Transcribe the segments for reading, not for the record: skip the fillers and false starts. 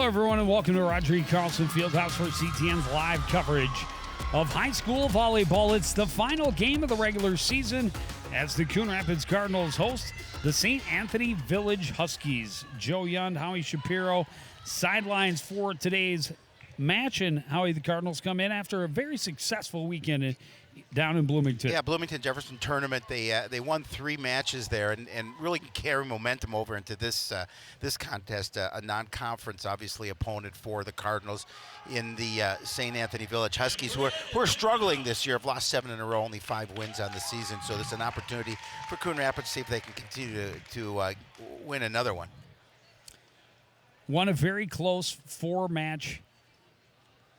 Hello, everyone, and welcome to Rodrigue Carlson Fieldhouse for CTN's live coverage of high school volleyball. It's the final game of the regular season as the Coon Rapids Cardinals host the St. Anthony Village Huskies. Joe Yund, Howie Shapiro, sidelines for today's match. And Howie, the Cardinals come in after a very successful weekend down in Bloomington. Yeah, Bloomington Jefferson tournament. They won 3 matches there and really carry momentum over into this contest. A non-conference, obviously, opponent for the Cardinals in the St. Anthony Village Huskies, who are struggling this year. Have lost 7 in a row, only 5 wins on the season. So there's an opportunity for Coon Rapids to see if they can continue to win another one. Won a very close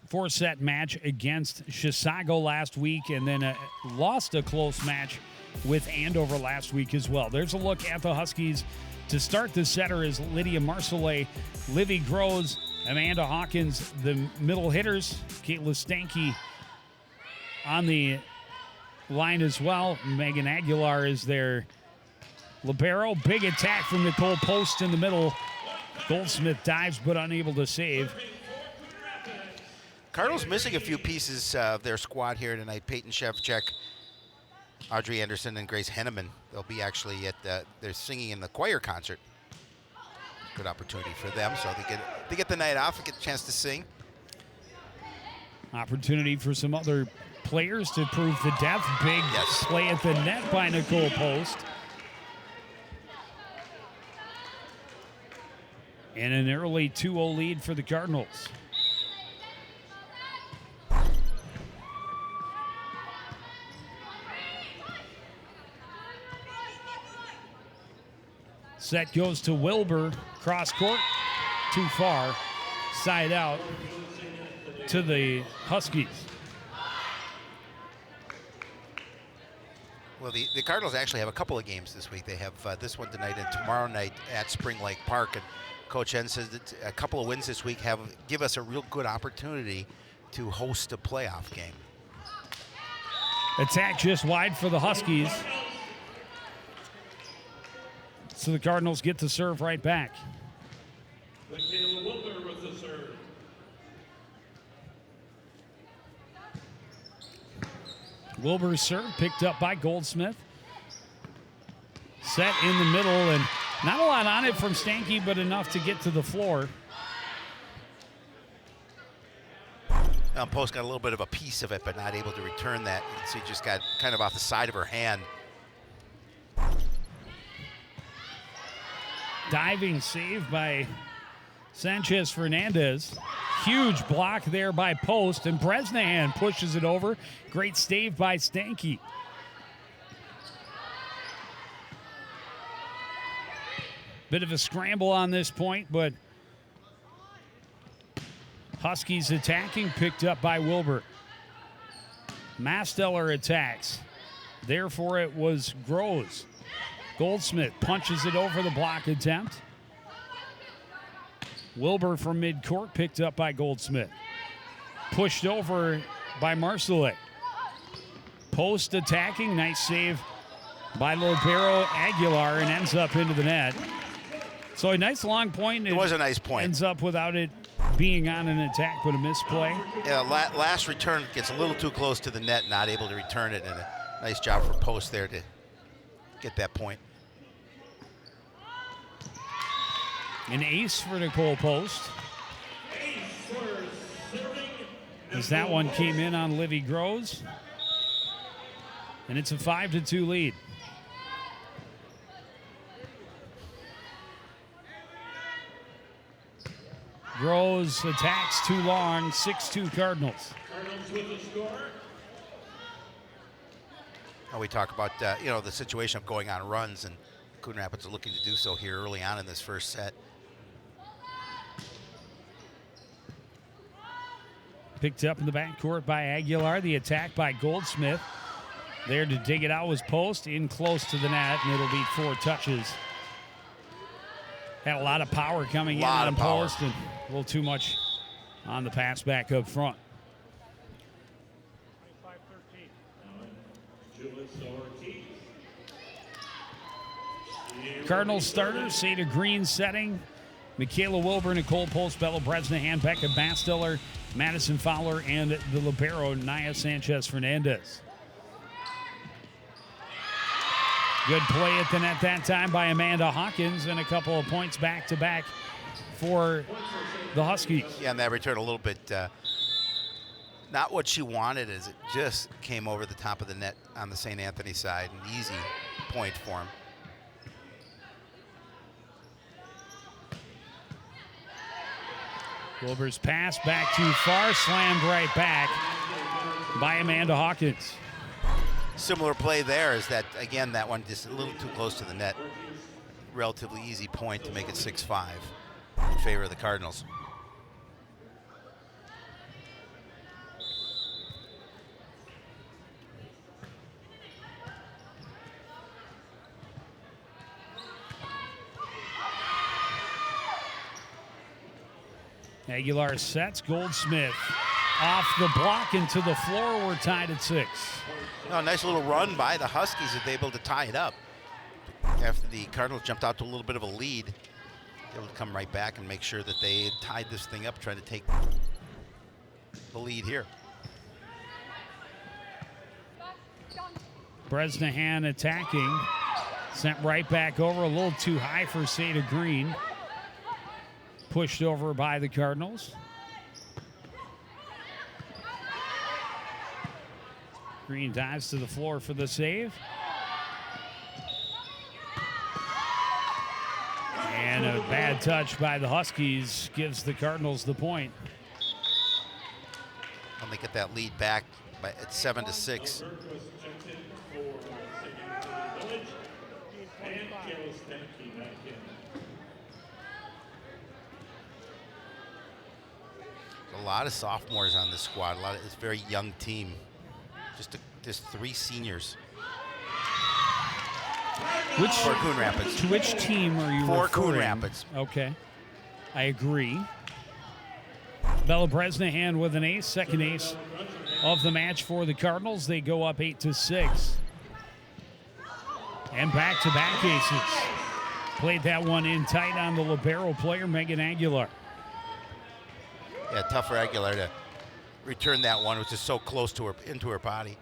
4-set match against Chisago last week, and then lost a close match with Andover last week as well. There's a look at the Huskies. To start the setter is Lydia Marcellet, Livy Groves, Amanda Hawkins, the middle hitters. Kayla Stanky on the line as well. Megan Aguilar is their libero. Big attack from Nicole Post in the middle. Goldsmith dives but unable to save. Cardinals missing a few pieces of their squad here tonight. Peyton Shevchek, Audrey Anderson, and Grace Henneman. They'll be actually they're singing in the choir concert. Good opportunity for them, so they get the night off and get a chance to sing. Opportunity for some other players to prove the depth. Big play at the net by Nicole Post. And an early 2-0 lead for the Cardinals. Set goes to Wilbur, cross court, too far, side out to the Huskies. Well, the Cardinals actually have a couple of games this week. They have this one tonight and tomorrow night at Spring Lake Park. And Coach Henn says that a couple of wins this week give us a real good opportunity to host a playoff game. Attack just wide for the Huskies. So the Cardinals get to serve right back. Michaela Wilbur with the serve. Wilbur's serve picked up by Goldsmith. Set in the middle, and not a lot on it from Stanky, but enough to get to the floor. Post got a little bit of a piece of it, but not able to return that. So he just got kind of off the side of her hand. Diving save by Sanchez Fernandez. Huge block there by Post, and Bresnahan pushes it over. Great save by Stanky. Bit of a scramble on this point, but Huskies attacking, picked up by Wilbur. Masteller attacks. Therefore, it was Groves. Goldsmith punches it over the block attempt. Wilbur from midcourt, picked up by Goldsmith. Pushed over by Marcellet. Post attacking, nice save by libero Aguilar, and ends up into the net. So a nice long point. It was a nice point. Ends up without it being on an attack, but a misplay. Yeah, last return gets a little too close to the net, not able to return it, and a nice job for Post there to get that point. An ace for Nicole Post. As that one came in on Livy Groves. And it's a 5-2 lead. Groves attacks too long, 6-2 Cardinals. Cardinals with the score. Now we talk about the situation of going on runs, and Coon Rapids are looking to do so here early on in this first set. Picked up in the backcourt by Aguilar. The attack by Goldsmith. There to dig it out was Post, in close to the net, and it'll be 4 touches. Had a lot of power coming in on Post, and a little too much on the pass back up front. 25-13. Cardinals starter, Seda Green setting. Michaela Wilbur, Nicole Post, Bella Bresnahan, Becca Bastiller, Madison Fowler, and the libero, Naya Sanchez-Fernandez. Good play at the net that time by Amanda Hawkins, and a couple of points back-to-back for the Huskies. Yeah, and that return a little bit not what she wanted, as it just came over the top of the net on the St. Anthony side. An easy point for him. Wilbur's pass back too far, slammed right back by Amanda Hawkins. Similar play there is that, again, that one just a little too close to the net. Relatively easy point to make it 6-5 in favor of the Cardinals. Aguilar sets, Goldsmith off the block into the floor. We're tied at 6. Oh, nice little run by the Huskies that they able to tie it up. After the Cardinals jumped out to a little bit of a lead, able to come right back and make sure that they tied this thing up, trying to take the lead here. Bresnahan attacking, sent right back over, a little too high for Seda Green. Pushed over by the Cardinals. Green dives to the floor for the save. And a bad touch by the Huskies gives the Cardinals the point. And they get that lead back at 7-6. A lot of sophomores on this squad. It's a very young team. Just 3 seniors. For Coon Rapids. To which team are you For referring? Coon Rapids. Okay, I agree. Bella Bresnahan with an ace, second ace of the match for the Cardinals. They go up 8-6. And back-to-back aces. Played that one in tight on the libero player, Megan Aguilar. Yeah, tough for Aguilar to return that one, which is so close to her, into her body.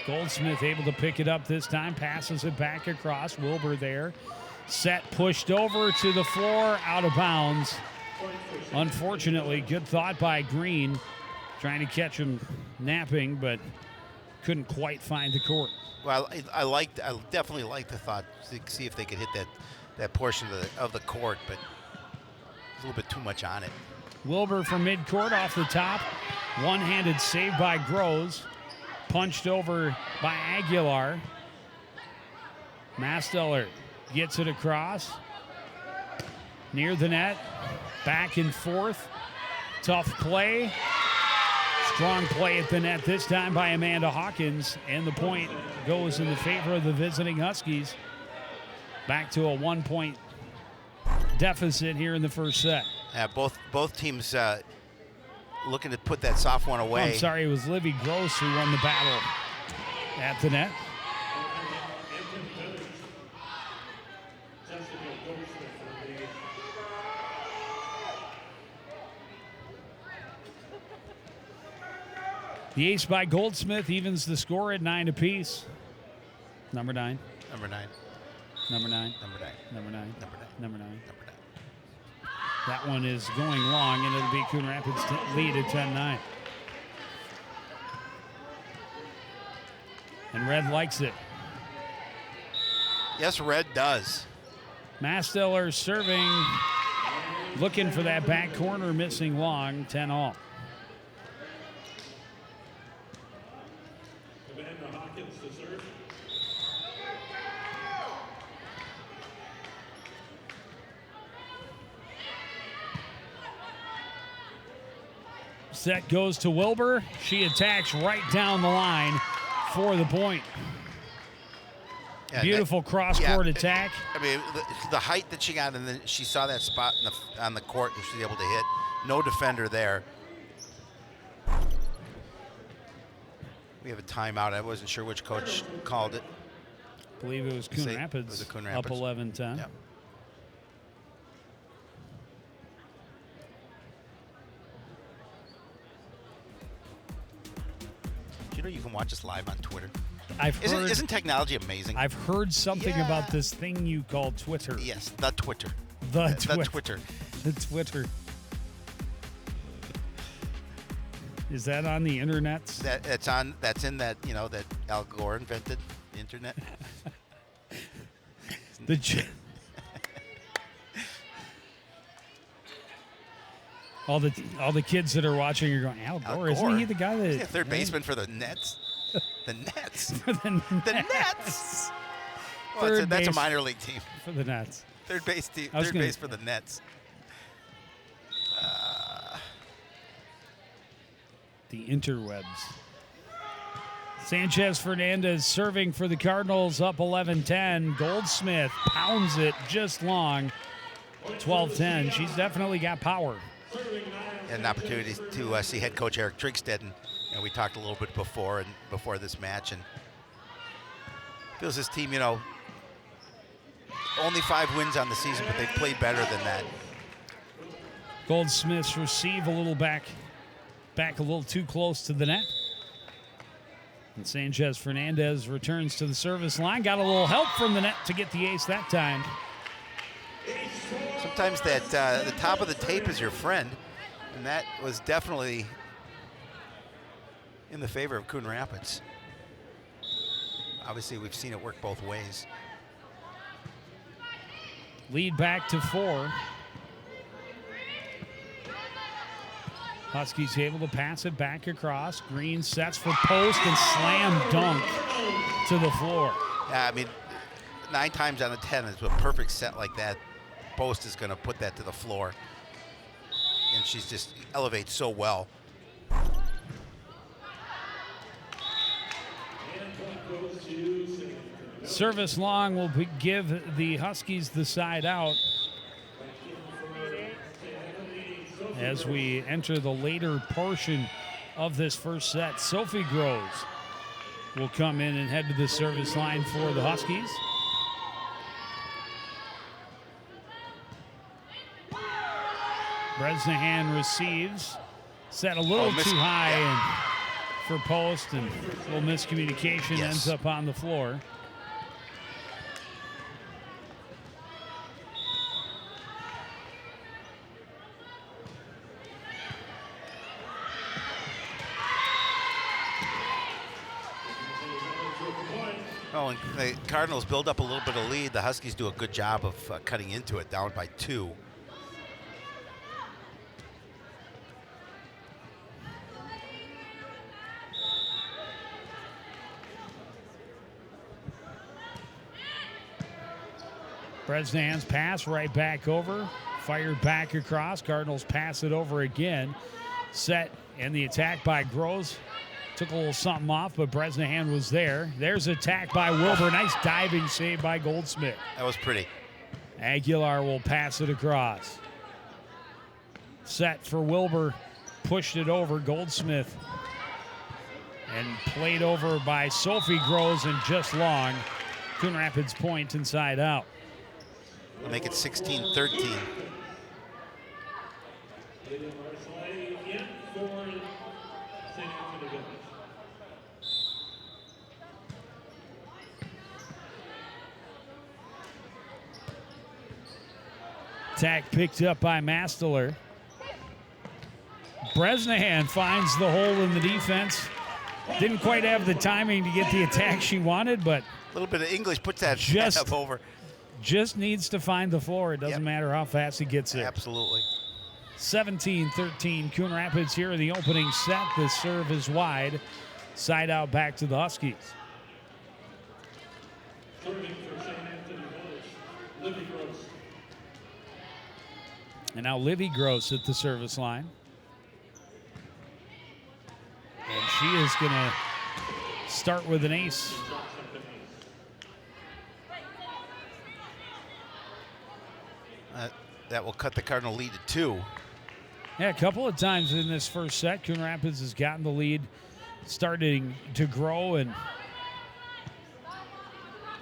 Goldsmith able to pick it up this time, passes it back across. Wilbur there. Set, pushed over to the floor, out of bounds. Unfortunately, good thought by Green, trying to catch him napping, but couldn't quite find the court. Well, I definitely liked the thought to see if they could hit that portion of the court, but a little bit too much on it. Wilbur from midcourt off the top. One-handed save by Groves. Punched over by Aguilar. Masteller gets it across. Near the net. Back and forth. Tough play. Strong play at the net this time by Amanda Hawkins. And the point goes in the favor of the visiting Huskies. Back to a 1-point deficit here in the first set. Both teams looking to put that soft one away. Oh, I'm sorry, it was Livy Gross who won the battle at the net. The ace by Goldsmith evens the score at 9 apiece. Number 9. Number 9. Number 9. Number 9. Number 9. Number 9. Number 9. Number 9. That one is going long, and it'll be Coon Rapids lead at 10-9. And Red likes it. Yes, Red does. Masteller serving, looking for that back corner, missing long, 10-all. Amanda Hawkins to serve. Set goes to Wilbur. She attacks right down the line for the point. Yeah, Beautiful cross-court attack. I mean, the height that she got, and then she saw that spot on the court that she was able to hit. No defender there. We have a timeout. I wasn't sure which coach called it. believe it was Coon Rapids, Coon up Rapids. 11-10. Yep. Do you know you can watch us live on Twitter? Isn't technology amazing? I've heard something Yeah. about this thing you call Twitter. Yes, the Twitter. The Twitter. The Twitter. Is that on the internet? That's in that, that Al Gore invented, the internet. All the kids that are watching are going, Al Gore, isn't he the guy that... Yeah, third baseman for the Nets? The Nets. For the Nets. Well, that's a minor league team. For the Nets. Third base for the Nets. The interwebs. Sanchez Fernandez serving for the Cardinals, up 11-10. Goldsmith pounds it just long, 12-10. She's definitely got power. And an opportunity to see head coach Eric Trigstead, and we talked a little bit before this match, and feels this team, only 5 wins on the season, but they've played better than that. Goldsmith's receive a little back a little too close to the net. And Sanchez Fernandez returns to the service line. Got a little help from the net to get the ace that time. Sometimes that the top of the tape is your friend, and that was definitely in the favor of Coon Rapids. Obviously, we've seen it work both ways. Lead back to 4. Huskies able to pass it back across. Green sets for post and slam dunk to the floor. Yeah, I mean, 9 times out of 10 is a perfect set like that. Post is going to put that to the floor. And she's just elevates so well. Service long will give the Huskies the side out as we enter the later portion of this first set. Sophie Groves will come in and head to the service line for the Huskies. Bresnahan receives, set a little too high and for post, and a little miscommunication, ends up on the floor. Oh, and the Cardinals build up a little bit of lead. The Huskies do a good job of cutting into it, down by 2. Bresnahan's pass right back over, fired back across. Cardinals pass it over again. Set, and the attack by Groves. Took a little something off, but Bresnahan was there. There's attack by Wilbur. Nice diving save by Goldsmith. That was pretty. Aguilar will pass it across. Set for Wilbur. Pushed it over. Goldsmith. And played over by Sophie Groves and just long. Coon Rapids point inside out. We'll make it 16-13. Attack picked up by Masteler. Bresnahan finds the hole in the defense. Didn't quite have the timing to get the attack she wanted, but a little bit of English puts that up over. Just needs to find the floor. It doesn't matter how fast he gets there. Absolutely. 17-13. Coon Rapids here in the opening set. The serve is wide. Side out back to the Huskies. And now Livy Gross at the service line. And she is going to start with an ace. That will cut the Cardinal lead to 2. Yeah, a couple of times in this first set, Coon Rapids has gotten the lead, starting to grow, and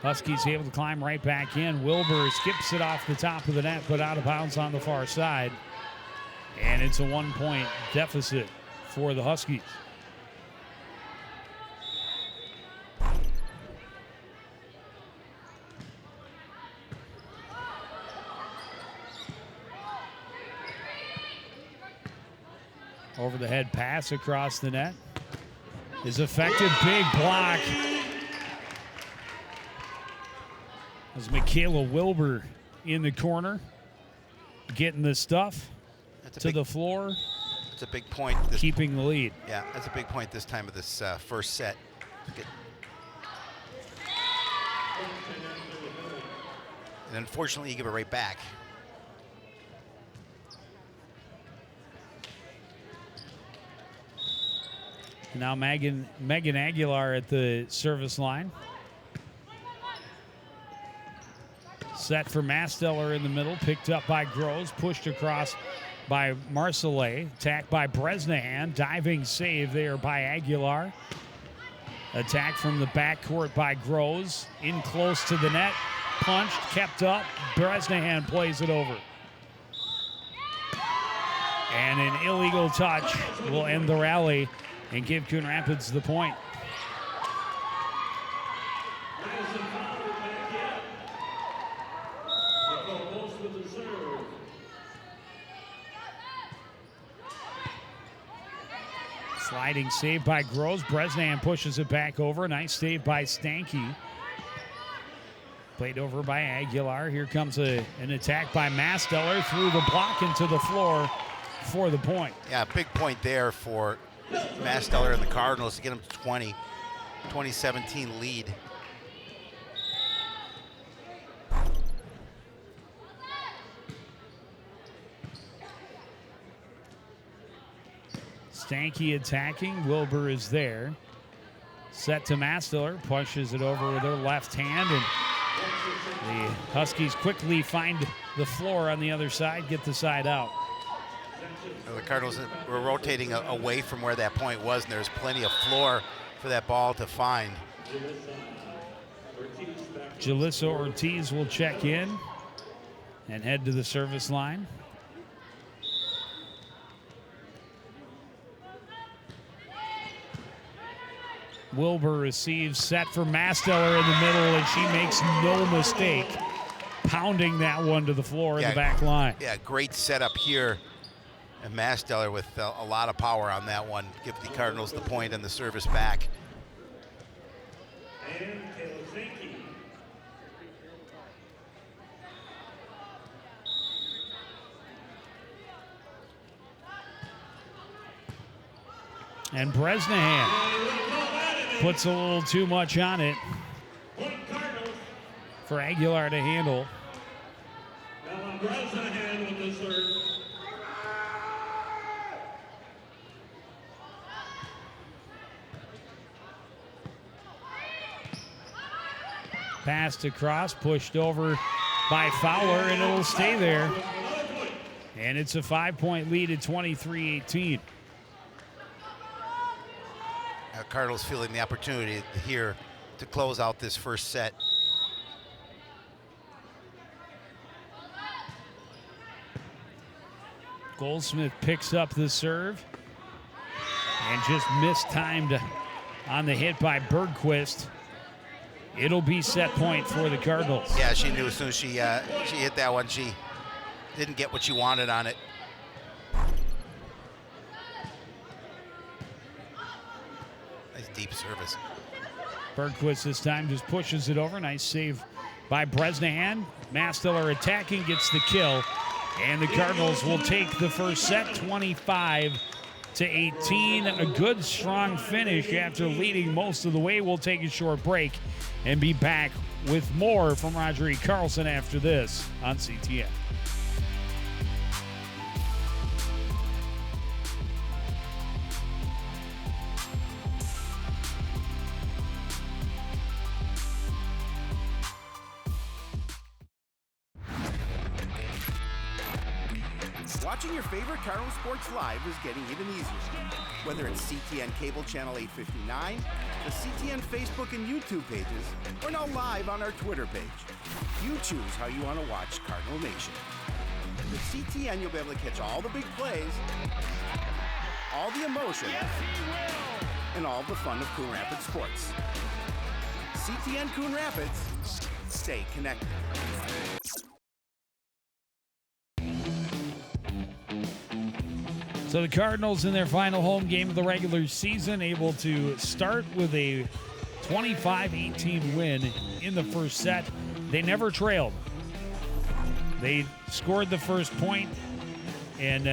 Huskies able to climb right back in. Wilbur skips it off the top of the net, but out of bounds on the far side. And it's a 1-point deficit for the Huskies. Over the head pass across the net is effective. Big block. As Michaela Wilbur in the corner, getting the stuff to the floor. That's a big point. Keeping the lead. Yeah, that's a big point this time of this first set. And unfortunately, you give it right back. Now Megan Aguilar at the service line. Set for Masteller in the middle, picked up by Groves, pushed across by Marcellet, attacked by Bresnahan, diving save there by Aguilar. Attack from the backcourt by Groves, in close to the net, punched, kept up, Bresnahan plays it over. And an illegal touch will end the rally and give Coon Rapids the point. Sliding save by Groves. Bresnahan pushes it back over. Nice save by Stanky. Played over by Aguilar. Here comes an attack by Masteller through the block into the floor for the point. Yeah, big point there for Masteller and the Cardinals to get them to 2017 lead. Stanky attacking. Wilbur is there. Set to Masteller. Pushes it over with her left hand. And the Huskies quickly find the floor on the other side, get the side out. The Cardinals were rotating away from where that point was, and there's plenty of floor for that ball to find. Jalissa Ortiz will check in and head to the service line. Wilbur receives, set for Masteller in the middle, and she makes no mistake, pounding that one to the floor in the back line. Yeah, great setup here. And Masteller with a lot of power on that one. Give the Cardinals the point and the service back. And Bresnahan puts a little too much on it for Aguilar to handle. Bresnahan with the serve. Passed across, pushed over by Fowler, and it'll stay there. And it's a 5-point lead at 23-18. Cardinals feeling the opportunity here to close out this first set. Goldsmith picks up the serve and just mistimed on the hit by Bergquist. It'll be set point for the Cardinals. Yeah, she knew as soon as she hit that one, she didn't get what she wanted on it. Nice deep service. Bergquist this time just pushes it over. Nice save by Bresnahan. Masteller attacking, gets the kill. And the Cardinals will take the first set, 25-18. A good, strong finish after leading most of the way. We'll take a short break and be back with more from Roger E. Carlson after this on CTN. Watching your favorite Cardinal sports live is getting even easier. Whether it's CTN Cable Channel 859 the CTN Facebook and YouTube pages, or now live on our Twitter page. You choose how you want to watch Cardinal Nation. With CTN, you'll be able to catch all the big plays, all the emotion, and all the fun of Coon Rapids sports. CTN Coon Rapids, stay connected. So the Cardinals in their final home game of the regular season able to start with a 25-18 win in the first set. They never trailed. They scored the first point, and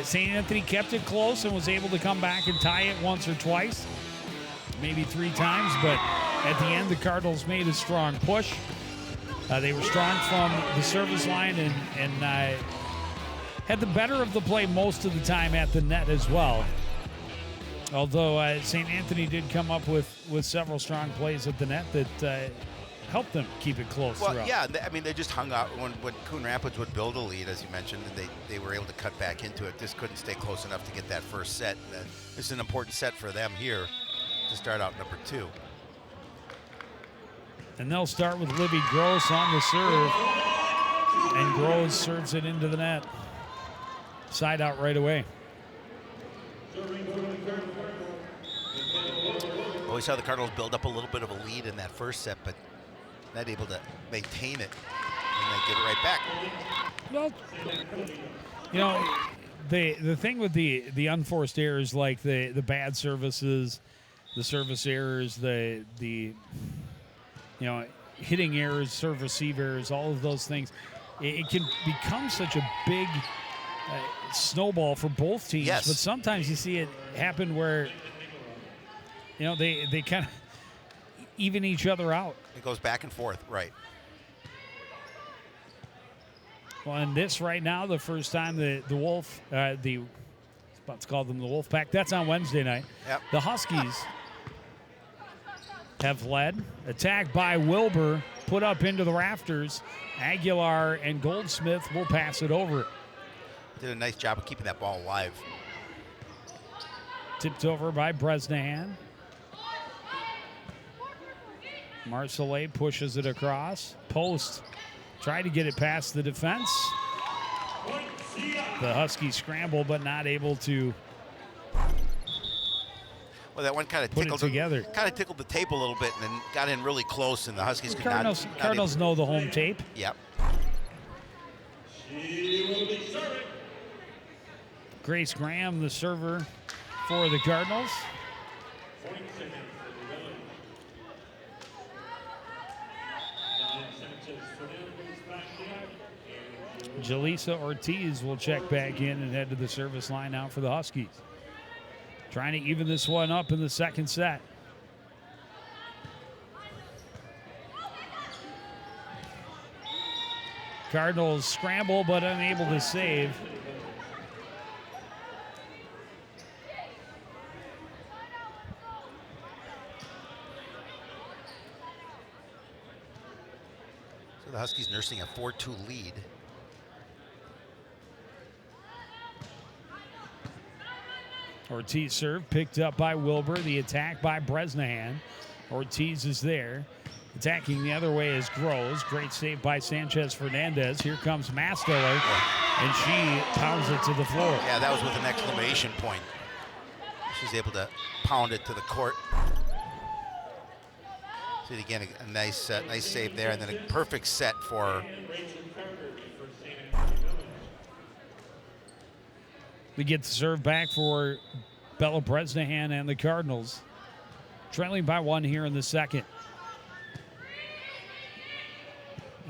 St. Anthony kept it close and was able to come back and tie it once or twice, maybe 3 times, but at the end the Cardinals made a strong push. They were strong from the service line and had the better of the play most of the time at the net as well. Although St. Anthony did come up with several strong plays at the net that helped them keep it close throughout. Yeah, I mean, they just hung out when Coon Rapids would build a lead, as you mentioned, and they were able to cut back into it. Just couldn't stay close enough to get that first set. This is an important set for them here to start out number 2. And they'll start with Livy Gross on the serve. And Gross serves it into the net. Side out right away. Always saw the Cardinals build up a little bit of a lead in that first set, but not able to maintain it, and they give it right back. Well, you know, the thing with the unforced errors, like the bad services, the service errors, the hitting errors, serve receive errors, all of those things, it can become such a big snowball for both teams. Yes. But sometimes you see it happen where, they kind of even each other out. It goes back and forth, right. Well, and this right now, the first time the Wolf, about to call them the Wolf Pack, that's on Wednesday night. Yep. The Huskies have led. Attacked by Wilbur, put up into the rafters. Aguilar and Goldsmith will pass it over. Did a nice job of keeping that ball alive. Tipped over by Bresnahan. Marcellet pushes it across. Post. Tried to get it past the defense. The Huskies scramble, but not able to Well, that one kind of put it together. Kind of tickled the tape a little bit, and then got in really close, and the Huskies could not. Cardinals know the home tape. Yep. Grace Graham, the server for the Cardinals. Jaleesa Ortiz will check back in and head to the service line now for the Huskies. Trying to even this one up in the second set. Cardinals scramble but unable to save. So the Huskies nursing a 4-2 lead. Ortiz serve picked up by Wilbur. The attack by Bresnahan. Ortiz is there. Attacking the other way is Groves. Great save by Sanchez Fernandez. Here comes Masteller, and she pounds it to the floor. Yeah, that was with an exclamation point. She's able to pound it to the court. See it again, a nice save there, and then a perfect set for her. We get the serve back for Bella Bresnahan and the Cardinals. Trailing by 1 here in the second.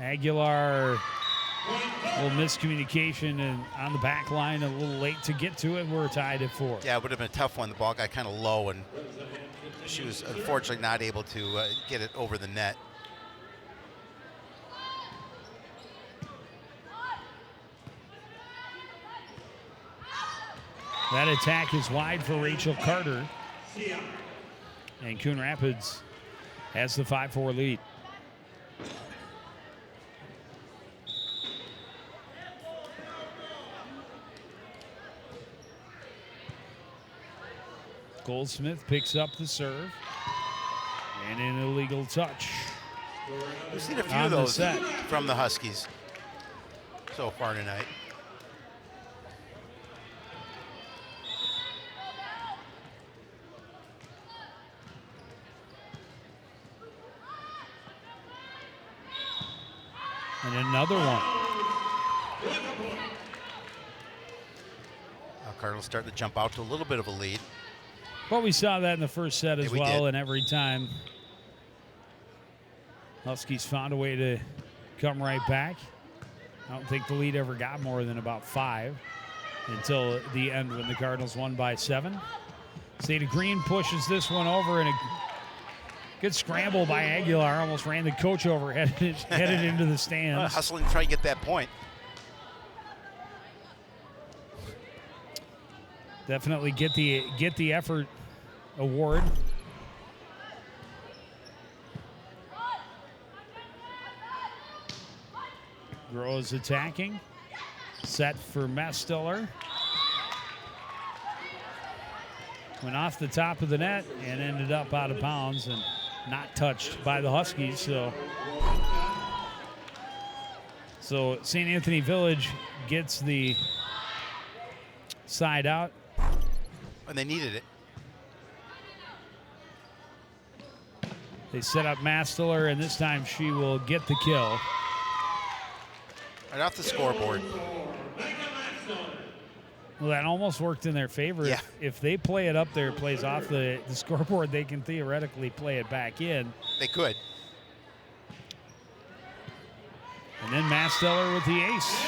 Aguilar, a little miscommunication and on the back line, a little late to get to it. We're tied at 4. Yeah, it would have been a tough one. The ball got kind of low, and she was unfortunately not able to get it over the net. That attack is wide for Rachel Carter. And Coon Rapids has the 5-4 lead. Goldsmith picks up the serve. And an illegal touch. We've seen a few On of the those set. from the Huskies so far tonight. And another one. Cardinals starting to jump out to a little bit of a lead. Well, we saw that in the first set as Yeah, we well, did. and every time Huskies found a way to come right back. I don't think the lead ever got more than about 5 until the end when the Cardinals won by 7. State of Green pushes this one over, and a good scramble by Aguilar. Almost ran the coach over, headed into the stands. Hustling to try to get that point. Definitely get the effort award. Groves attacking. Set for Mastiller. Went off the top of the net and ended up out of bounds and not touched by the Huskies. So St. Anthony Village gets the side out. And they needed it. They set up Mastiller, and this time she will get the kill. Right off the scoreboard. Well, that almost worked in their favor. Yeah. If they play it up there, it plays off the scoreboard, they can theoretically play it back in. They could. And then Mastiller with the ace.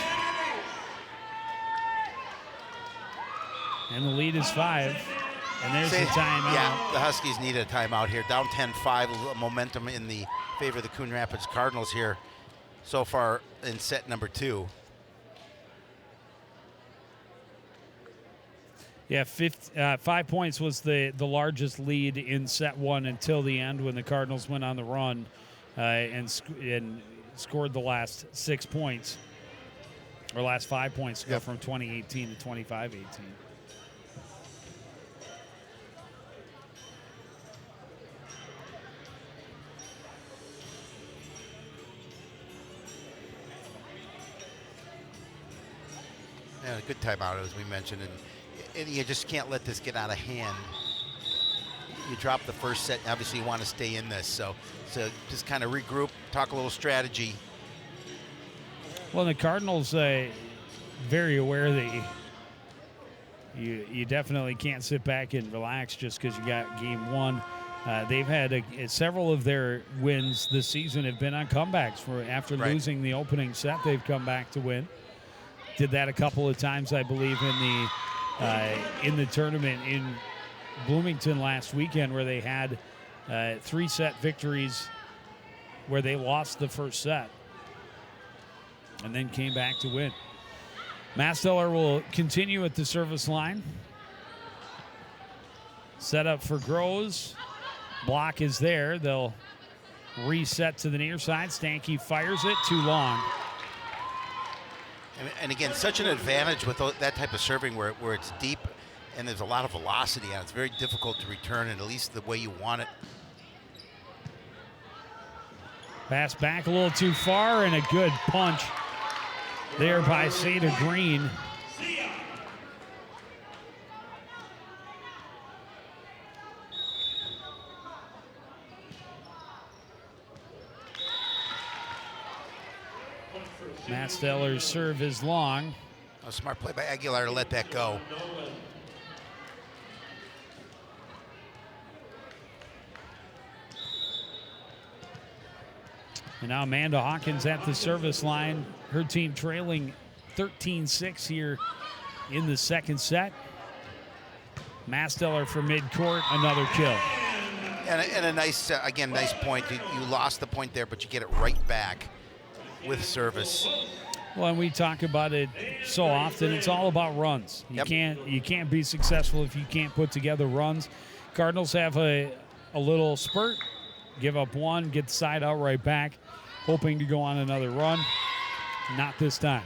And the lead is 5. And there's the timeout. Yeah, the Huskies need a timeout here. Down 10-5, a little momentum in the favor of the Coon Rapids Cardinals here so far in set number 2. Yeah, 5 points was the largest lead in set 1 until the end when the Cardinals went on the run and scored the last 6 points, or last 5 points to go from 2018 to 25-18. Yeah, a good timeout, as we mentioned, and you just can't let this get out of hand. You drop the first set, obviously you want to stay in this, so just kind of regroup, talk a little strategy. Well, the Cardinals very aware that you definitely can't sit back and relax just because you got game 1. They've had several of their wins this season have been on comebacks. After losing the opening set, they've come back to win. Did that a couple of times, I believe, in the tournament in Bloomington last weekend, where they had 3-set victories where they lost the first set and then came back to win. Mastiller will continue at the service line. Set up for Groves. Block is there. They'll reset to the near side. Stanky fires it too long. And again, such an advantage with that type of serving where it's deep and there's a lot of velocity on it. It's very difficult to return it, at least the way you want it. Pass back a little too far, and a good punch there by Seda Green. Masteller's serve is long. A smart play by Aguilar to let that go. And now Amanda Hawkins at the service line. Her team trailing 13-6 here in the second set. Mastiller from midcourt, another kill. And a nice, again, nice point. You lost the point there, but you get it right back with service. Well, and we talk about it so often. It's all about runs. You can't be successful if you can't put together runs. Cardinals have a little spurt, give up one, get the side out right back, hoping to go on another run. Not this time.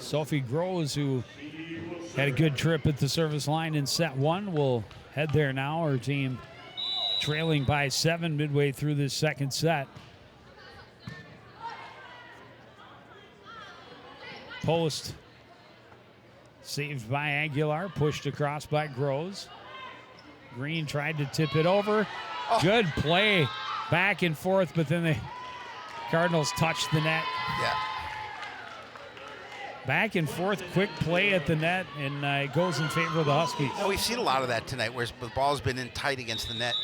Sophie Groves, who had a good trip at the service line in set one, will head there now. Her team trailing by 7 midway through this second set. Post saved by Aguilar, pushed across by Groves. Green tried to tip it over. Oh. Good play back and forth, but then the Cardinals touched the net. Yeah. Back and forth, quick play at the net, and it goes in favor of the Huskies. Yeah, we've seen a lot of that tonight, where the ball's been in tight against the net.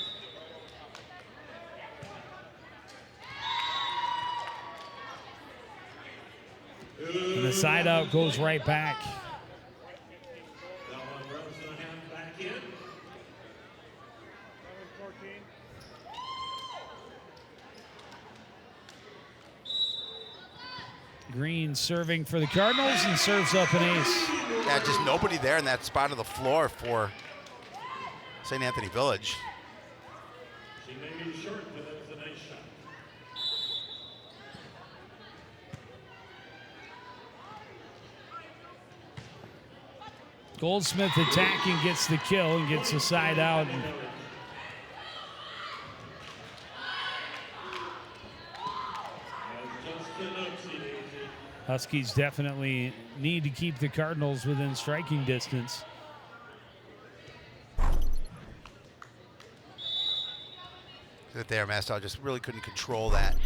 And the side out goes right back. Green serving for the Cardinals and serves up an ace. Yeah, just nobody there in that spot of the floor for St. Anthony Village. She may be short, but that was a nice shot. Goldsmith attacking, gets the kill and gets the side out. Huskies definitely need to keep the Cardinals within striking distance. Right there, Mastel just really couldn't control that.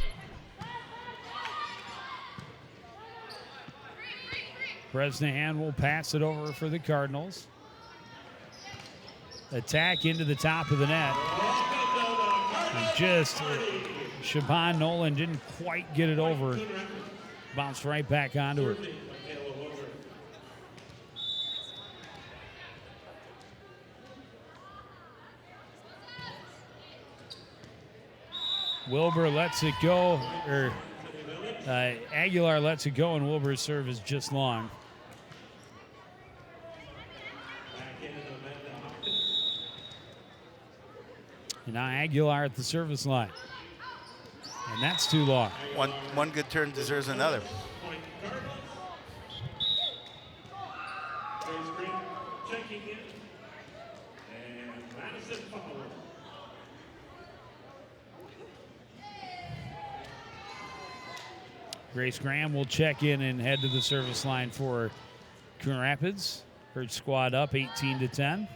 Bresnahan will pass it over for the Cardinals. Attack into the top of the net. And just Siobhan Nolan didn't quite get it over. Bounced right back onto her. Wilbur lets it go, or Aguilar lets it go, and Wilbur's serve is just long. And now Aguilar at the service line. And that's too long. One good turn deserves another. Checking in. And Madison Fowler. Grace Graham will check in and head to the service line for Coon Rapids. Her squad up 18-10.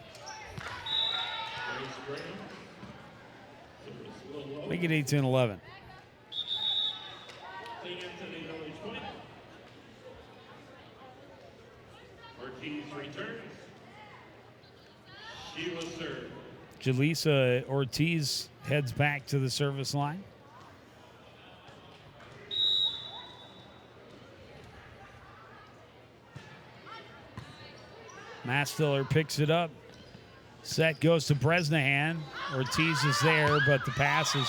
Make it 18-11. Ortiz returns. She will serve. Jaleesa Ortiz heads back to the service line. Mastiller picks it up. Set goes to Bresnahan. Ortiz is there, but the pass is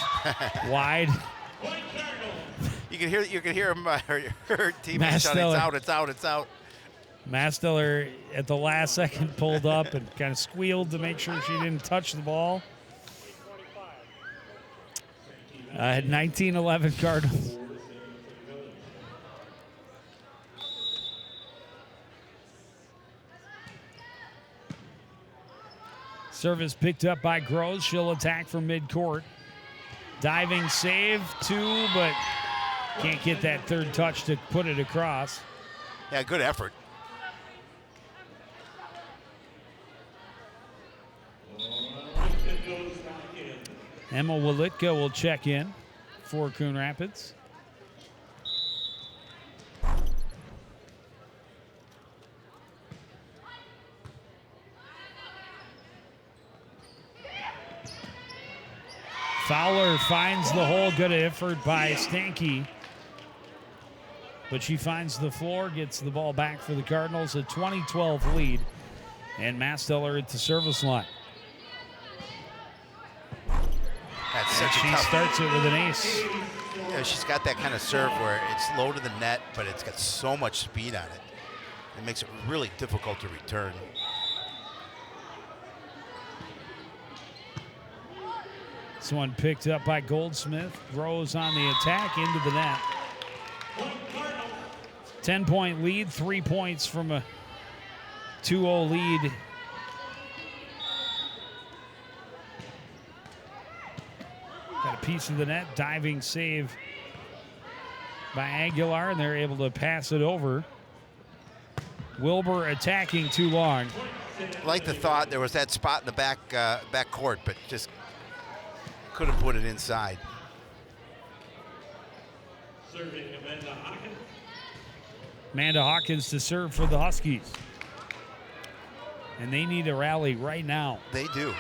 wide. You can hear him, her teammate shouting, "It's out! It's out! It's out!" Mastiller at the last second pulled up and kind of squealed to make sure she didn't touch the ball. 19-11 Cardinals. Service picked up by Groves. She'll attack from midcourt. Diving save, two, but can't get that third touch to put it across. Yeah, good effort. Emma Walitka will check in for Coon Rapids. Fowler finds the hole. Good effort by Stanky. But she finds the floor, gets the ball back for the Cardinals. A 20-12 lead. And Mastiller at the service line. That's such she a tough. starts it with an ace. Yeah, she's got that kind of serve where it's low to the net, but it's got so much speed on it. It makes it really difficult to return. This one picked up by Goldsmith. Groves on the attack into the net. 10-point lead, 3 points from a 2-0 lead. Got a piece of the net, diving save by Aguilar, and they're able to pass it over. Wilbur attacking too long. I like the thought there was that spot in the back court, but just couldn't put it inside. Serving Amanda Hawkins. Amanda Hawkins to serve for the Huskies. And they need a rally right now. They do.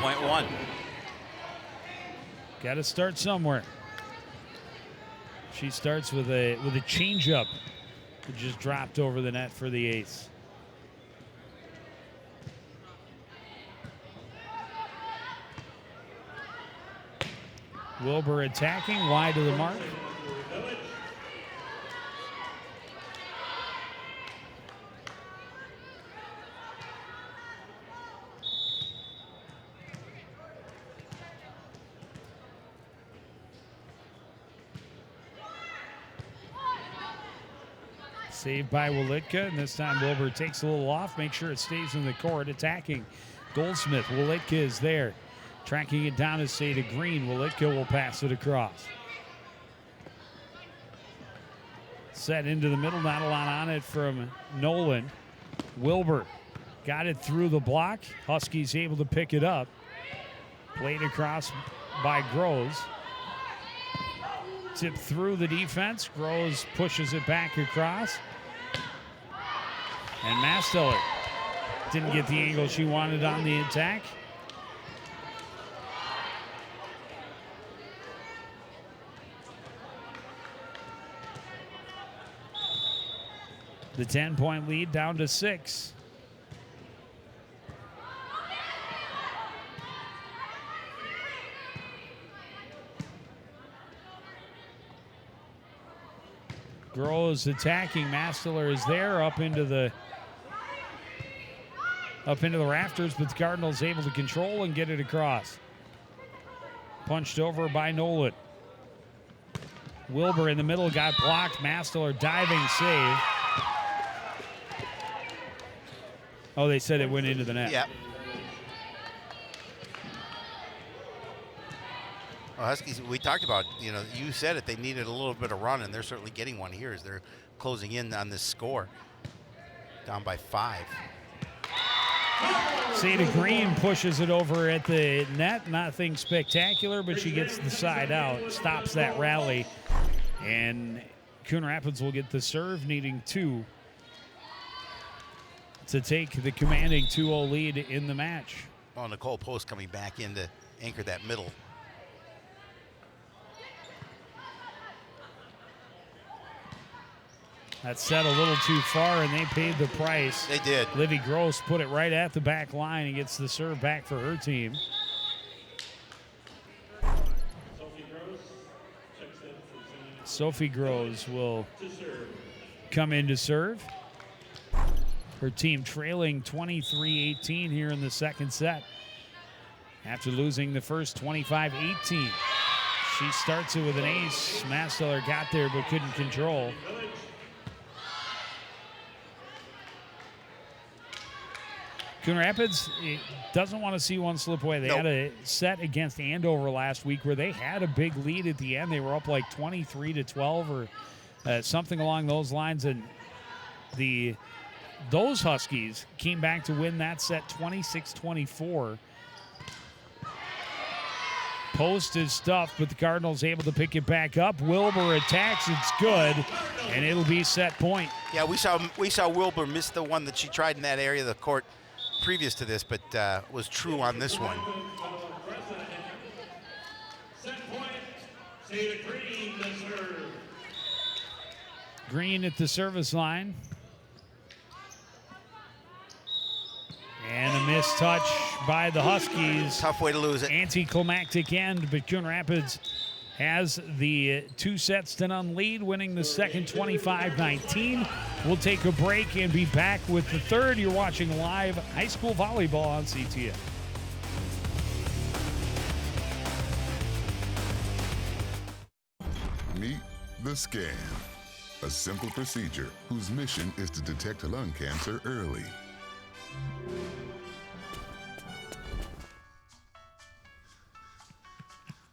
Point one. Got to start somewhere. She starts with a changeup that just dropped over the net for the ace. Wilbur attacking, wide of the mark. Saved by Wolitka, and this time Wilbur takes a little off, make sure it stays in the court. Attacking Goldsmith, Wolitka is there. Tracking it down is Seda Green. Wolitka will pass it across. Set into the middle, not a lot on it from Nolan. Wilbur got it through the block. Huskies able to pick it up. Played across by Groves. Tip through the defense. Groves pushes it back across. And Masteller didn't get the angle she wanted on the attack. The 10-point lead down to 6. Groves attacking. Masteller is there up into the rafters, but the Cardinals able to control and get it across. Punched over by Nolan. Wilbur in the middle got blocked. Masteller diving save. Oh, they said it went into the net. Yeah. Well, Huskies, we talked about, you said it, they needed a little bit of run, and they're certainly getting one here as they're closing in on this score. Down by 5. Seda Green pushes it over at the net. Nothing spectacular, but she gets the side out, stops that rally, and Coon Rapids will get the serve, needing 2 to take the commanding 2-0 lead in the match. Well, Nicole Post coming back in to anchor that middle. That set a little too far, and they paid the price. They did. Livy Gross put it right at the back line and gets the serve back for her team. Sophie Gross will come in to serve. Her team trailing 23-18 here in the second set after losing the first 25-18. She starts it with an ace. Masteller got there but couldn't control. Coon Rapids doesn't want to see one slip away. They had a set against Andover last week where they had a big lead at the end. They were up like 23-12 or something along those lines, and those Huskies came back to win that set 26-24. Post is stuffed, but the Cardinals able to pick it back up. Wilbur attacks, it's good, and it'll be set point. Yeah, we saw Wilbur miss the one that she tried in that area of the court previous to this, but was true on this one. Set point, Seda Green to serve. Green at the service line. And a missed touch by the Huskies. Tough way to lose it. Anticlimactic end, but Coon Rapids has the 2-0 lead, winning the second 25-19. We'll take a break and be back with the third. You're watching live high school volleyball on CTN. Meet The Scan, a simple procedure whose mission is to detect lung cancer early.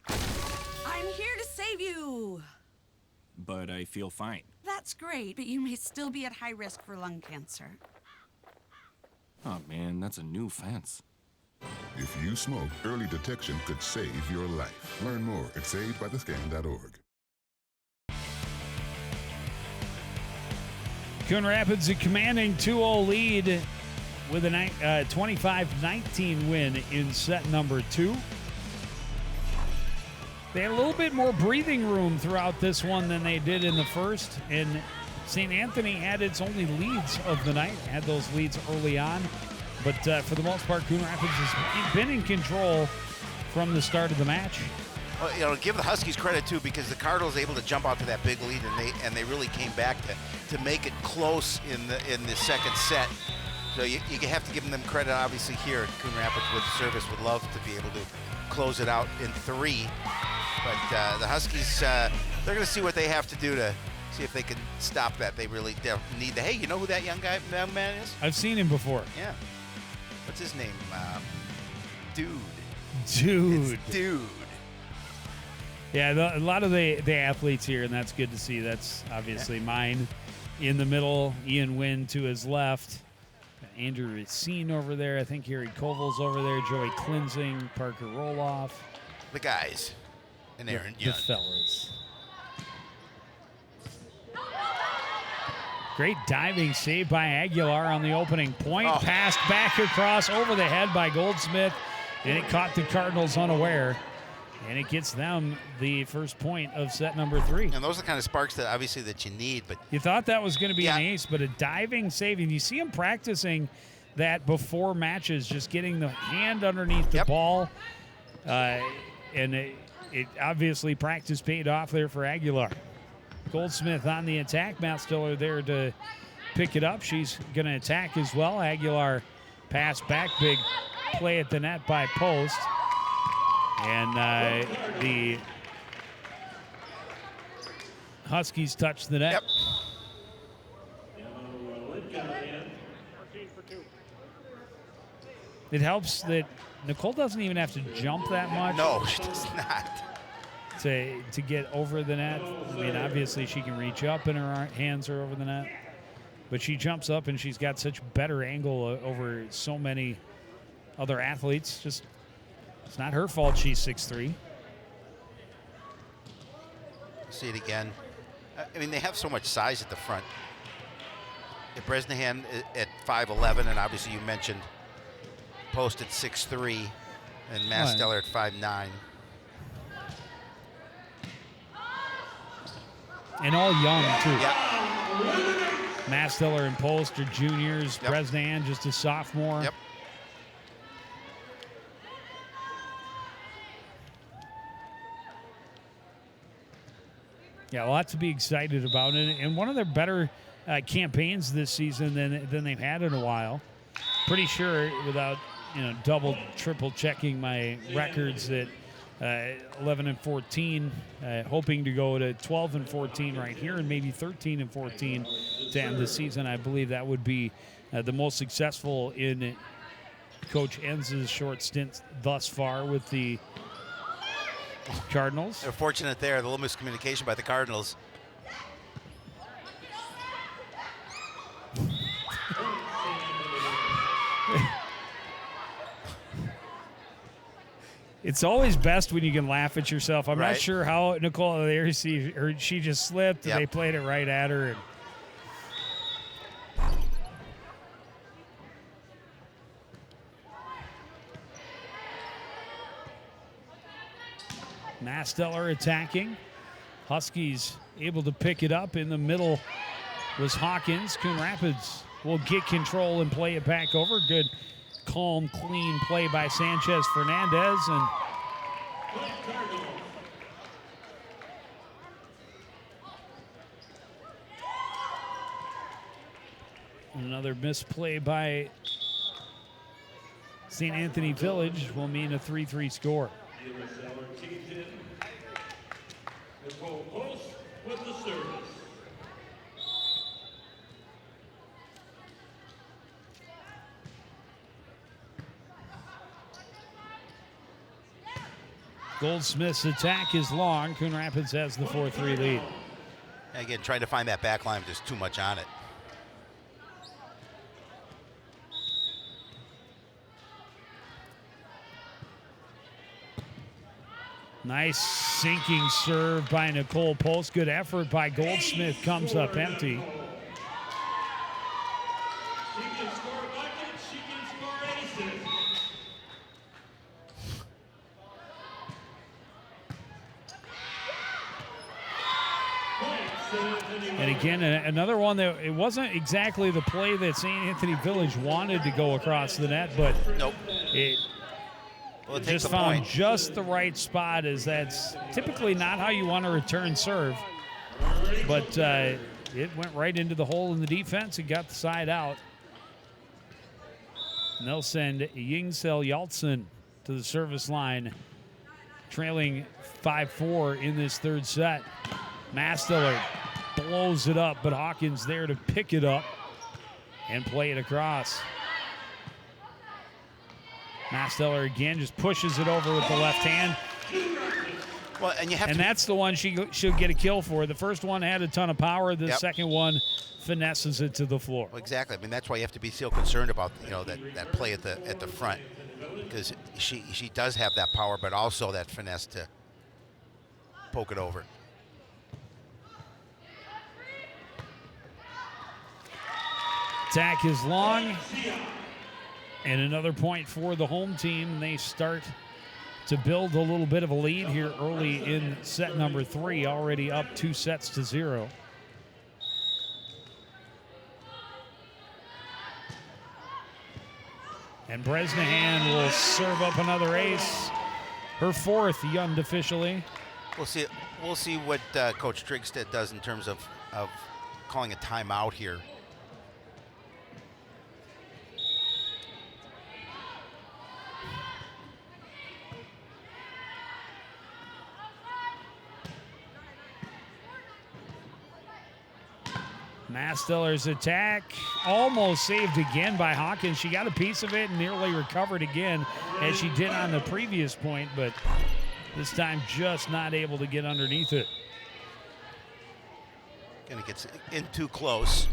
I'm here to save you. But I feel fine. That's great, but you may still be at high risk for lung cancer. Oh man, that's a new fence. If you smoke, early detection could save your life. Learn more at savedbythescan.org. Coon Rapids a commanding 2-0 lead with a 25-19 win in set number 2. They had a little bit more breathing room throughout this one than they did in the first, and St. Anthony had its only leads of the night, had those leads early on. But for the most part, Coon Rapids has been in control from the start of the match. Well, give the Huskies credit too, because the Cardinals able to jump out to that big lead, and they really came back to make it close in the second set. So you have to give them credit, obviously, here at Coon Rapids with service. Would love to be able to close it out in 3. But the Huskies, they're going to see what they have to do to see if they can stop that. They really need the. Hey, you know who that young man is? I've seen him before. Yeah. What's his name? Dude. Dude. It's Dude. Yeah, a lot of the athletes here, and that's good to see. That's obviously mine in the middle. Ian Wynn to his left. Andrew Racine over there. I think Harry Koval's over there. Joey Cleansing, Parker Roloff. The guys. And Aaron The Young. fellas. Great diving save by Aguilar on the opening point. Oh. Passed back across over the head by Goldsmith, and it caught the Cardinals unaware. And it gets them the first point of set number 3. And those are the kind of sparks that obviously that you need. But You thought that was going to be Yeah. an ace, but a diving save. And you see him practicing that before matches, just getting the hand underneath the Yep. ball. And it obviously practice paid off there for Aguilar. Goldsmith on the attack. Matt Stiller there to pick it up. She's going to attack as well. Aguilar pass back. Big play at the net by Post. And the Huskies touch the net. Yep. It helps that Nicole doesn't even have to jump that much. No, she does not. To get over the net. I mean, obviously she can reach up and her hands are over the net, but she jumps up and she's got such better angle over so many other athletes. Just, it's not her fault she's 6'3". See it again. I mean, they have so much size at the front. Bresnahan at 5'11", and obviously you mentioned Post at 6'3", and Matt Right. Steller at 5'9". And all young, too. Yep. Mastiller and Post are juniors. Yep. Bresnan just a sophomore. Yep. Yeah, a lot to be excited about. And one of their better campaigns this season than they've had in a while. Pretty sure, without double, triple checking my records, that 11-14, hoping to go to 12-14 right here, and maybe 13-14 to end the season. I believe that would be the most successful in Coach Enz's short stint thus far with the Cardinals. They're fortunate there. The little miscommunication by the Cardinals. It's always best when you can laugh at yourself. I'm not Right. sure how Nicole there she just slipped and Yep. they played it right at her. Masteller attacking. Huskies able to pick it up. In the middle was Hawkins. Coon Rapids will get control and play it back over. Good, calm, clean play by Sanchez Fernandez. And another misplay by St. Anthony Village will mean a 3-3 score. with the service. Goldsmith's attack is long. Coon Rapids has the 4-3 lead. Again, trying to find that back line, just too much on it. Nice sinking serve by Nicole Post. Good effort by Goldsmith. Comes up empty. She can score buckets, she can score aces. And again, another one that it wasn't exactly the play that St. Anthony Village wanted to go across the net, but Nope. it Well, it takes just a found point. just the right spot, as that's typically not how you want to return serve. But it went right into the hole in the defense and got the side out. And they'll send Yingsel Yaltsin to the service line, trailing 5-4 in this third set. Mastiller blows it up, but Hawkins there to pick it up and play it across. Mastiller again just pushes it over with the left hand. Well, and you have And to. that's the one she'll get a kill for. The first one had a ton of power. The Yep. second one finesses it to the floor. Well, exactly. I mean, that's why you have to be so concerned about that play at the front, because she does have that power, but also that finesse to poke it over. Attack is long. And another point for the home team. They start to build a little bit of a lead here early in set number 3, already up 2-0. And Bresnahan will serve up another ace. Her 4th, unofficially. We'll see. We'll see what Coach Trigstead does in terms of calling a timeout here. Mastiller's attack almost saved again by Hawkins. She got a piece of it and nearly recovered again, as she did on the previous point, but this time just not able to get underneath it. Gonna get in too close.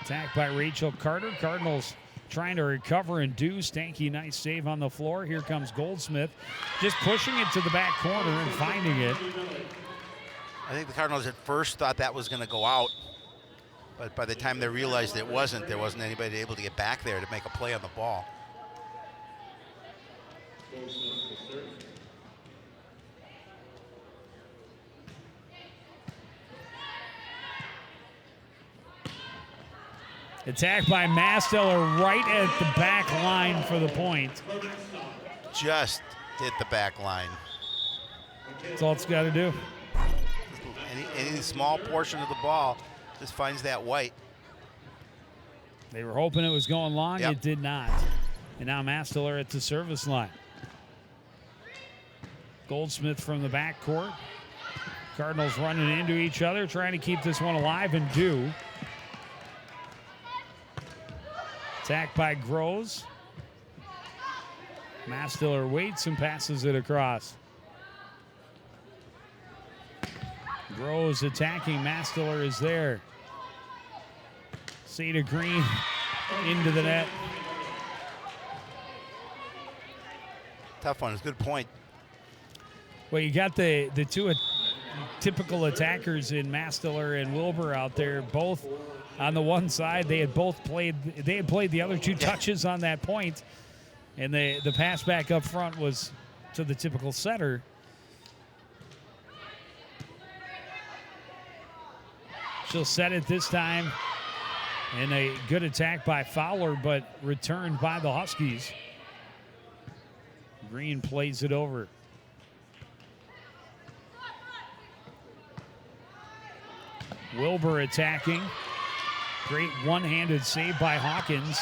Attack by Rachel Carter. Cardinals trying to recover and do. Stanky, nice save on the floor. Here comes Goldsmith, just pushing it to the back corner and finding it. I think the Cardinals at first thought that was going to go out, but by the time they realized it wasn't, there wasn't anybody able to get back there to make a play on the ball. Attack by Mastiller right at the back line for the point. Just hit the back line. That's all it's got to do. Any small portion of the ball just finds that white. They were hoping it was going long. Yep. It did not. And now Mastiller at the service line. Goldsmith from the backcourt. Cardinals running into each other, trying to keep this one alive, and do. Attack by Groves. Mastiller waits and passes it across. Groves attacking. Mastiller is there. Seda Green into the net. Tough one. It's a good point. Well, you got the two typical attackers in Mastiller and Wilbur out there, both on the one side. They had played the other two touches on that point, and the pass back up front was to the typical setter. She'll set it this time, and a good attack by Fowler, but returned by the Huskies. Green plays it over. Wilbur attacking. Great one-handed save by Hawkins.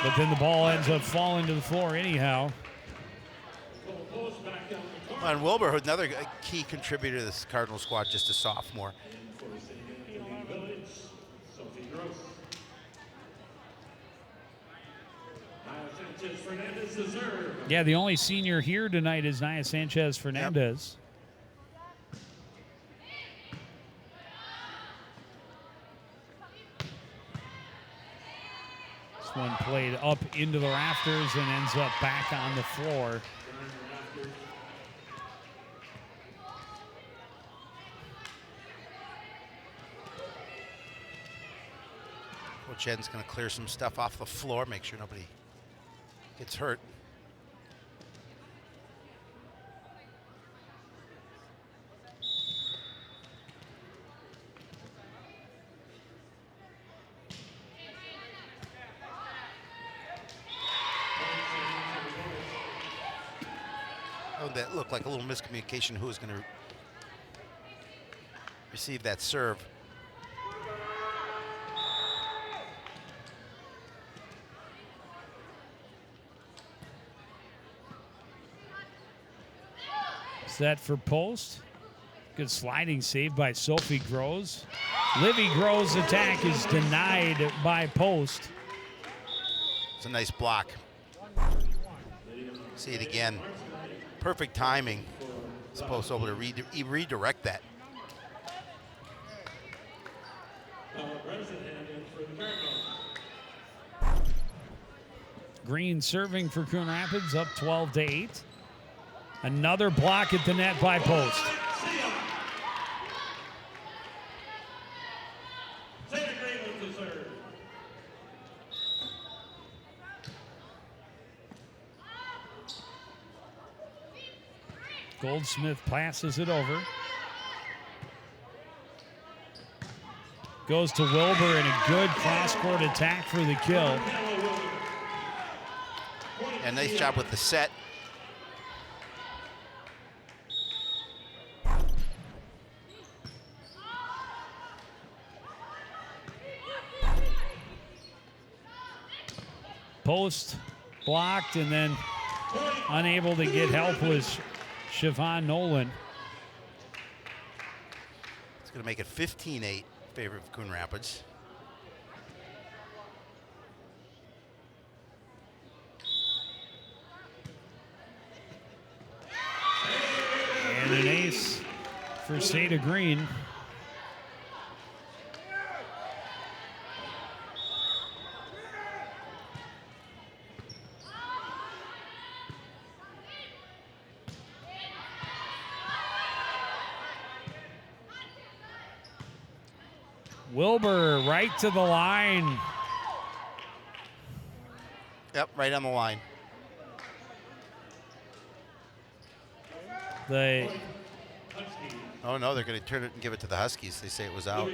But then the ball ends up falling to the floor anyhow. Well, and Wilbur, another key contributor to this Cardinal squad, just a sophomore. Yeah, the only senior here tonight is Nia Sanchez Fernandez. This one played up into the rafters and ends up back on the floor. Coach Ed's going to clear some stuff off the floor, make sure nobody gets hurt. Oh, that looked like a little miscommunication. Who was going to receive that serve? Set for post. Good sliding save by Sophie Groves. Livy Groves' attack is denied by post. It's a nice block. See it again. Perfect timing. Supposed to be able to redirect that. Green serving for Coon Rapids, up 12-8. Another block at the net by post. Goldsmith passes it over. Goes to Wilbur and a good cross-court attack for the kill. And nice job with the set. Post blocked and then unable to get help was Siobhan Nolan. It's going to make it 15-8 favor of Coon Rapids. And an ace for Seda Green. Wilbur right to the line. Yep, right on the line. Oh no, they're going to turn it and give it to the Huskies. They say it was out.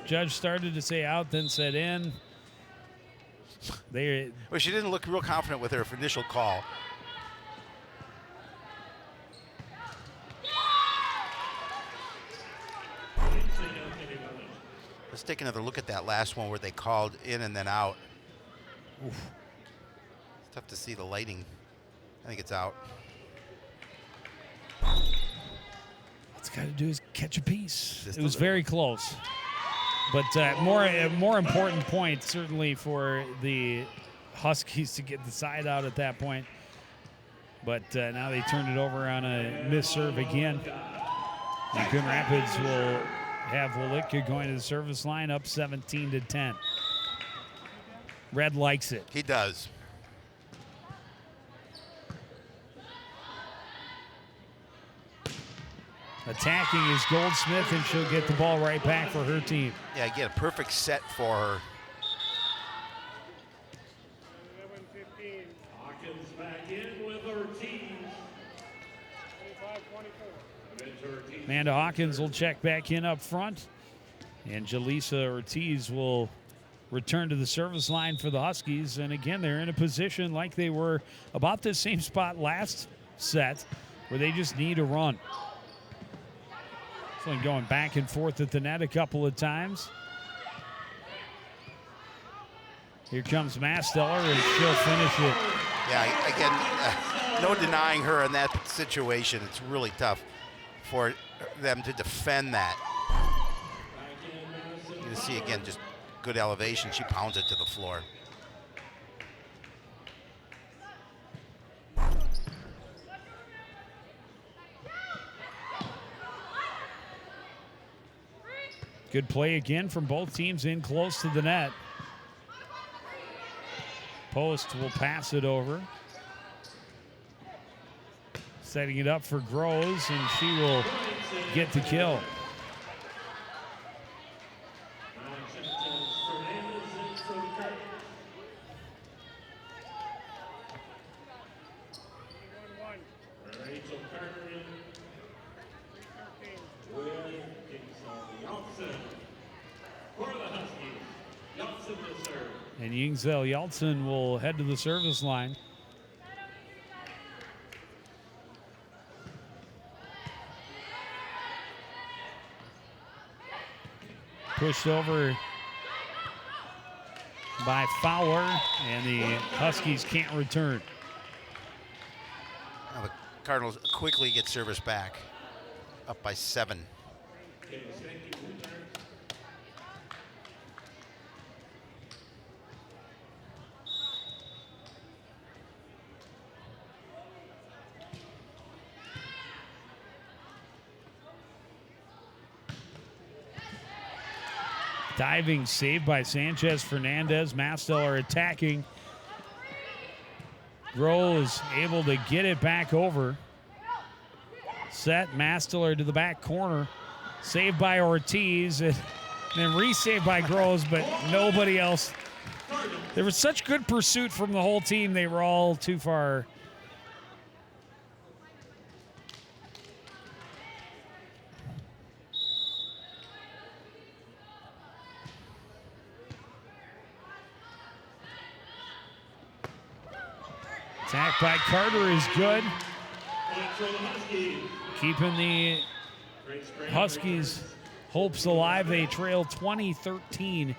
Judge started to say out, then said in. Well, she didn't look real confident with her initial call. Let's take another look at that last one where they called in and then out. Oof. It's tough to see the lighting. I think it's out. What's got to do is catch a piece. It was very close. But more important point, certainly for the Huskies to get the side out at that point. But now they turned it over on a missed serve again. And Coon Rapids will have Wolitka going to the service line up 17-10. Red likes it. He does. Attacking is Goldsmith, and she'll get the ball right back for her team. Yeah, get a perfect set for her. Hawkins back in with Ortiz. Amanda Hawkins will check back in up front. And Jaleesa Ortiz will return to the service line for the Huskies. And again, they're in a position like they were about the same spot last set, where they just need a run. This one going back and forth at the net a couple of times. Here comes Masteller, and she'll finish it. Yeah, again, no denying her in that situation. It's really tough for them to defend that. You can see again, just good elevation. She pounds it to the floor. Good play again from both teams in close to the net. Post will pass it over. Setting it up for Groves, and she will get the kill. And Yingzel Yeltsin will head to the service line. Pushed over by Fowler, and the Huskies can't return. Now the Cardinals quickly get service back, up by 7. Diving save by Sanchez Fernandez. Masteller attacking. Groves able to get it back over. Set Masteller to the back corner. Saved by Ortiz. And then resaved by Groves, but nobody else. There was such good pursuit from the whole team. They were all too far. Attack by Carter is good. Keeping the Huskies' hopes alive. They trail 20-13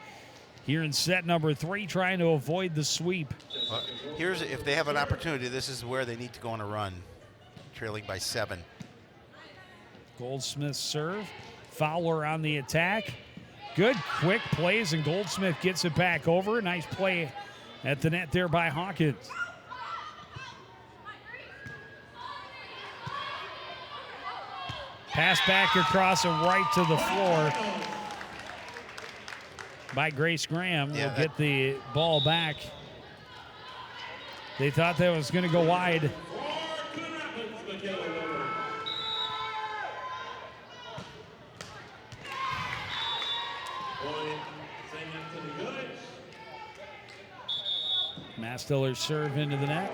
here in set number 3, trying to avoid the sweep. Here's, if they have an opportunity, this is where they need to go on a run. Trailing by 7. Goldsmith serve. Fowler on the attack. Good quick plays, and Goldsmith gets it back over. Nice play at the net there by Hawkins. Pass back across and right to the floor by Grace Graham. Will get the ball back. They thought that was going to go wide. Mastiller's serve into the net.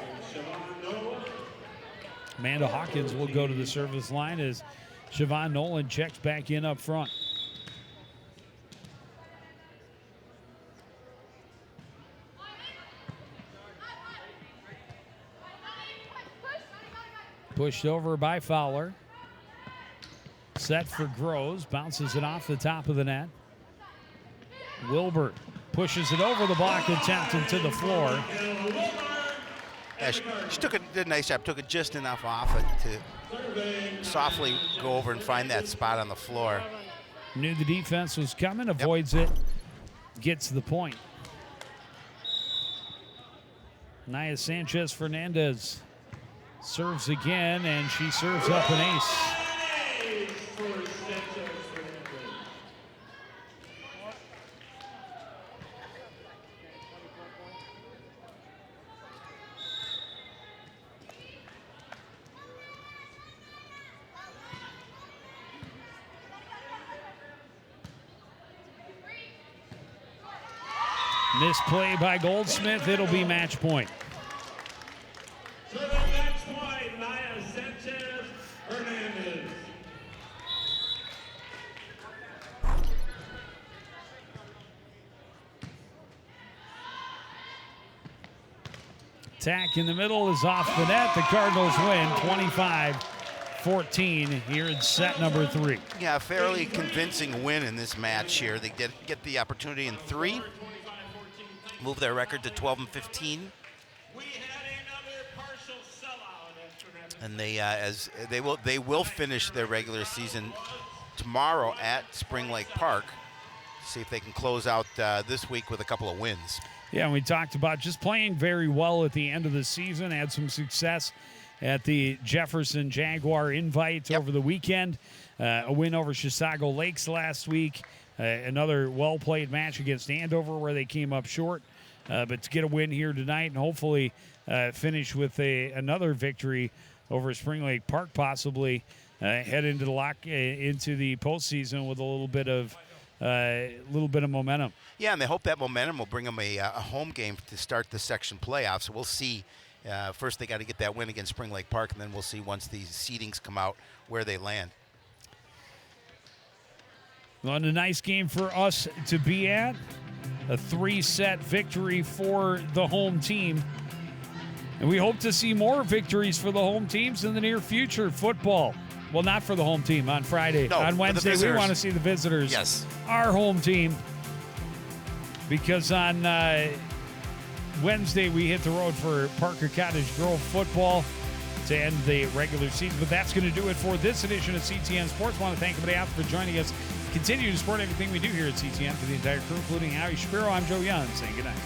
Amanda Hawkins will go to the service line as Siobhan Nolan checks back in up front. Pushed over by Fowler. Set for Groves. Bounces it off the top of the net. Wilbert pushes it over the block attempt into the floor. Yeah, she did a nice job. Took it just enough off it to softly go over and find that spot on the floor. Knew the defense was coming, avoids it, gets the point. Nia Sanchez Fernandez serves again, and she serves up an ace. Misplay by Goldsmith. It'll be match point. So the match point, Nia Sanchez Hernandez. Attack in the middle is off the net. The Cardinals win 25-14 here in set number 3. Yeah, a fairly convincing win in this match here. They did get the opportunity in 3. Move their record to 12-15. We had another partial sellout And they will finish their regular season tomorrow at Spring Lake Park. See if they can close out this week with a couple of wins. Yeah, and we talked about just playing very well at the end of the season, had some success at the Jefferson Jaguar Invite over the weekend. A win over Chisago Lakes last week. Another well-played match against Andover where they came up short. But to get a win here tonight and hopefully finish with another victory over Spring Lake Park, possibly head into the postseason with a little bit of momentum. Yeah, and they hope that momentum will bring them a home game to start the section playoffs. So we'll see. First, they got to get that win against Spring Lake Park, and then we'll see once these seedings come out where they land. Well, and a nice game for us to be at. A 3-set victory for the home team. And we hope to see more victories for the home teams in the near future. Football. Well, not for the home team on Friday. No, on Wednesday, we want to see the visitors. Yes. Our home team. Because on Wednesday, we hit the road for Parker Cottage Grove football to end the regular season. But that's going to do it for this edition of CTN Sports. I want to thank everybody out for joining us. Continue to support everything we do here at CTN for the entire crew, including Howie Shapiro. I'm Joe Young saying good night.